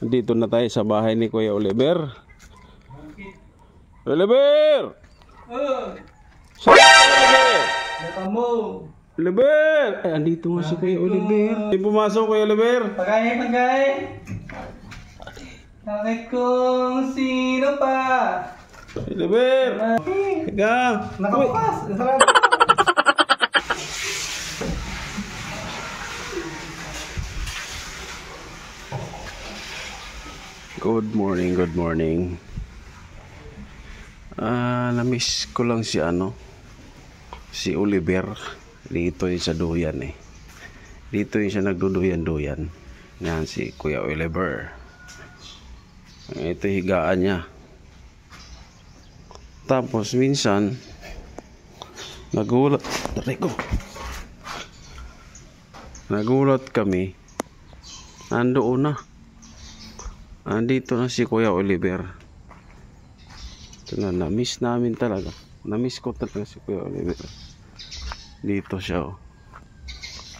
Dito na tayo sa bahay ni Kuya Oliver. Oliver! Saan ka, Oliver? Natamo. Oliver! Ay, andito nga si Kuya Oliver. Hindi pumasok, Kuya Oliver. Pagay. Bakit kung sino pa? Oliver! Teka. Nakabukas. Sarado. Good morning, good morning. Na-miss ko lang si si Oliver. Dito yung sa duyan eh. Dito yung siya nagduduyan-duyan. Yan si Kuya Oliver. Ito higaan niya. Tapos minsan nagulat kami. Nandoon na. Andito na si Kuya Oliver. Ito na, na-miss namin talaga. Na-miss ko talaga si Kuya Oliver. Dito siya oh.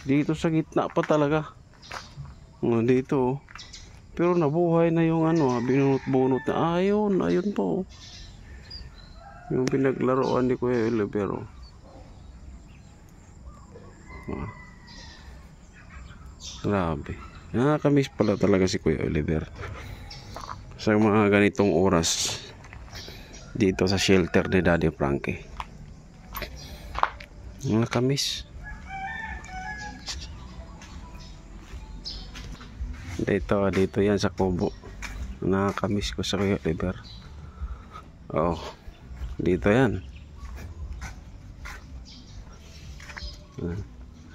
Dito sa gitna pa talaga. Dito oh. Pero nabuhay na yung binunot-bunot na. Ayun po. Yung pinaglaruan ni Kuya Oliver oh. Grabe. Nakakamiss pala talaga si Kuya Oliver. Sa mga ganitong oras dito sa shelter ni Daddy Frankie. Nakakamiss. Dito yan sa kubo. Nakakamiss ko sa Kuya Oliver. Oh, dito yan.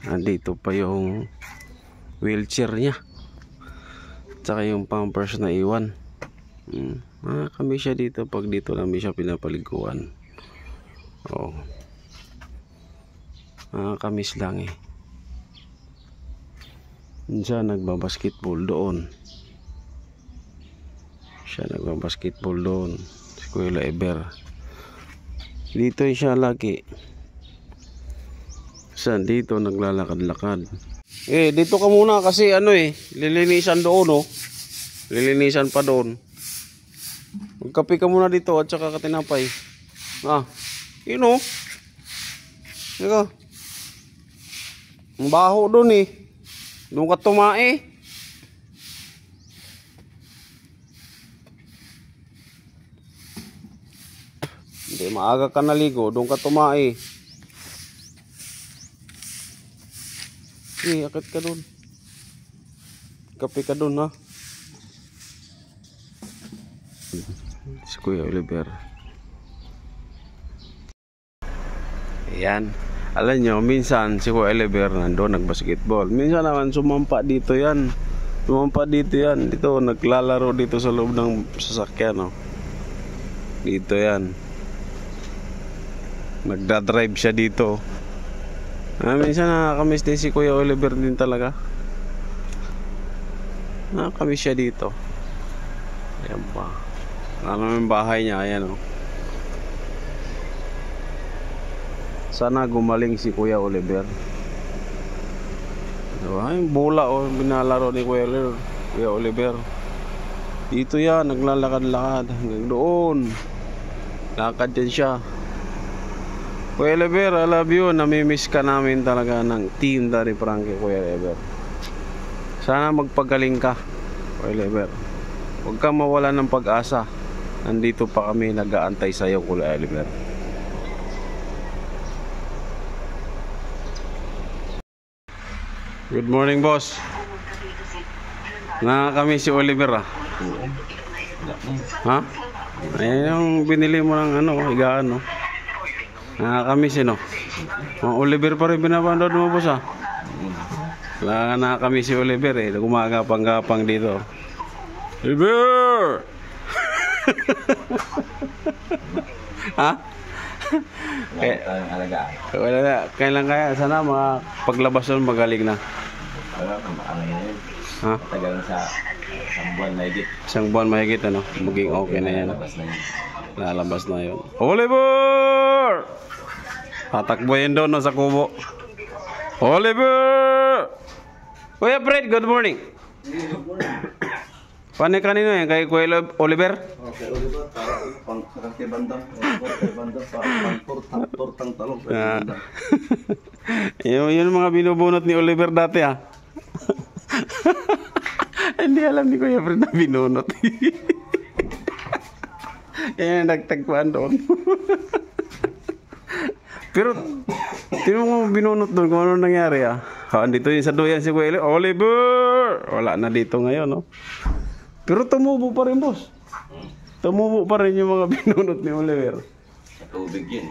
Andito pa yung wheelchair niya. Tsaka yung pampers na iwan. Kami siya dito pag dito namin siya pinapaliguan. Oh. Kamis lang eh. Siya nagbabasketball doon. Si Kuya Oliver. Dito siya lagi. Saan dito naglalakad-lakad. Dito ka muna kasi lilinisan doon oh. Lilinisan pa doon. Magkape ka muna dito at saka katinapay. Yun oh. Teka. Ang baho doon eh. Doon ka tumae. Hindi, maaga ka naligo. Doon ka tumae. Akit ka doon. Kape ka doon ha. Si Kuya Oliver. Ayan. Alam nyo, minsan si Kuya Oliver nandun nagbasketball. Minsan naman sumampa dito yan. Dito naglalaro dito sa loob ng sasakyan. Dito yan. Nagdadrive siya dito. Minsan nakakamiss din si Kuya Oliver din talaga. Nakakamiss siya dito. Ayan pa. Yung bahay niya, ayan oh. Sana gumaling si Kuya Oliver. Diba? Yung bola oh, binalaro ni Kuya Oliver. Dito yan, naglalakad-lakad hanggang doon. Lakad din siya. Kuya Oliver, I love you. Namimiss ka namin talaga ng team Daddy Frankie, Kuya Oliver. Sana magpagaling ka, Kuya Oliver. Huwag kang mawala ng pag-asa. Nandito pa kami nag-aantay sa iyo, Kuya Oliver. Good morning, boss. Kami si Oliver Ha? Ayan yung binili mo ng higaan kami Oliver pa rin binabandod mo, boss kami si Oliver gumagapang-gapang dito. Oliver! Ha? Wala na. Kailan kaya? Sana paglabas nun magaling na. Ha? Tagal na sa isang buwan mahigit maging okay na yan. Lalabas na yun. Oliver! Tatakboyin doon sa kubo. Oliver! Kuya Fred, good morning. Paano kanino yan? Kay Kuya Oliver? Okay, Oliver, pang kay bandang, kay bandang, pang tortang talong. Ah. Yun mga binubunot ni Oliver dati ah. Hindi alam ni Kuya Fred na binunot. Yan nagtagpuan doon. Pero tino mo binunot doon kung ano nangyari ah. Andito yung sa duyan si Kuya Oliver. Wala na dito ngayon no. Pero tumubo pa rin boss. Tumubo pa rin yung mga binunot ni Oliver. Sa tubig yun.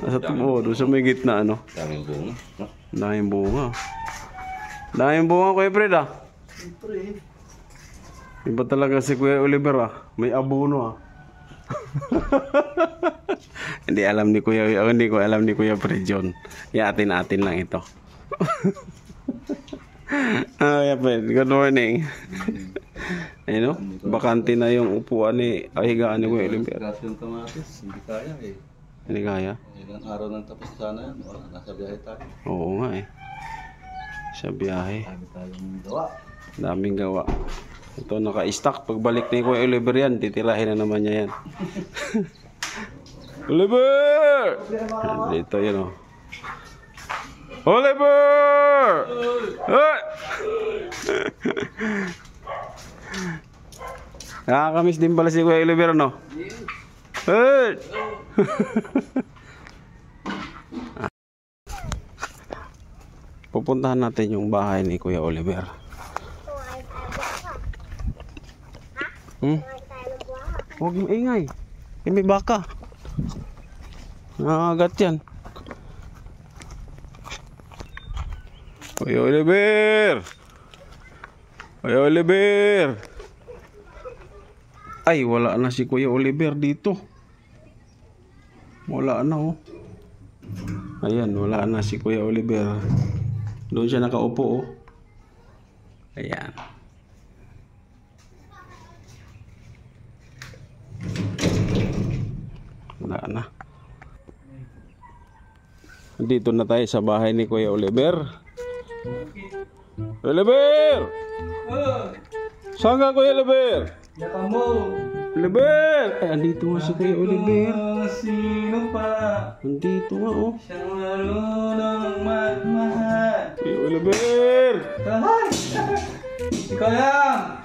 Nasa tubo, doon sa may gitna ano. Daming bunga. No? Daming bunga. Daming bunga Kuya Fred ah. Siyempre. Iba talaga si Kuya Oliver ah. May abono ah. Hindi alam ni Kuya, hindi ko alam ni Kuya Fred yun. Atin lang ito. Kuya Fred, good morning. Ayun no? Bakante na yung upuan ni higaan ni Kuya Oliver. Kasi yung kamatis, hindi kaya eh. Hindi kaya? Ilang araw nang tapos sana yan. Wala, nasa biyahe tayo. Oo nga eh. Sa biyahe. Dami tayong gawa. Daming gawa. Ito naka-stock. Pagbalik ni Kuya Oliver yan, titirahin na naman niya yan. Oliver! Dito yun oh. Oliver! Hey! Nakakamiss din pala si Kuya Oliver no? Hey! Pupuntahan natin yung bahay ni Kuya Oliver. Huwag maingay. May baka. Nakagat yan. Kuya Oliver! Kuya Oliver! Ay, wala na si Kuya Oliver dito. Wala na oh. Ayan, wala na si Kuya Oliver. Doon siya nakaupo oh. Ayan. Wala na. Dito na tayo sa bahay ni Kuya Oliver. Oliver! Saan ka Kuya Oliver? Yaka mo. Oliver! Ay, andito nga si Kuya Oliver. Sino pa? Andito nga oh. Siyang marunong magmahal. Kuya Oliver! Ay! Ikaw lang!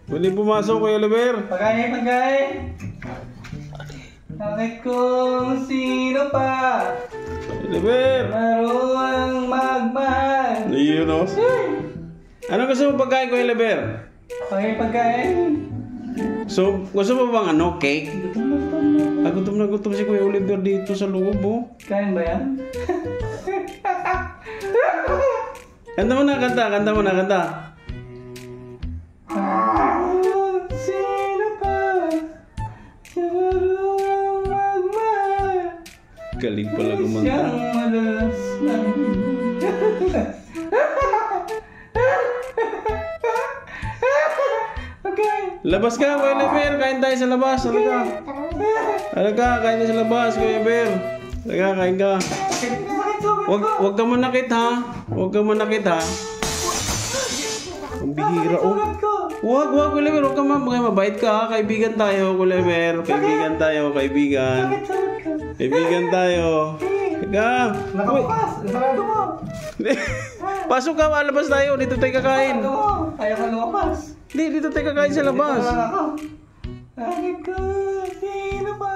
Pwedeng pumasok Kuya Oliver. Pagkain. Bakit kung sino pa? Kuya Oliver! Marunong magmahal. Ayun oh. Ano gusto mo pagkain Kuya Oliver? Pagkain. So, gusto mo bang ano, cake? Gutom na gutom si Kuya Oliver dito sa loob oh. Kain ba yan? Kanta mo na. Sino pa? Marunong magmahal. Galing pala kumanta. Siyang madalas lang. Okay. Labas ka Kuya Oliver, kain tayo sa labas. Halika, kain tayo sa labas Kuya Oliver. Halika, kain ka. Wag ka manakit ha. Ang bihira oh. Wag Kuya Oliver, wag ka mabait ka ha. Kaibigan tayo Kuya Oliver. Kaibigan tayo. Kaibigan tayo. Halika. Nakabukas. Sarado mo. Pasok ka, malabas tayo. Dito tayo kakain. Ayaw ka lumapas. Dito tayo kakain sa labas. Bakit ko? Sino pa?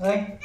Ay.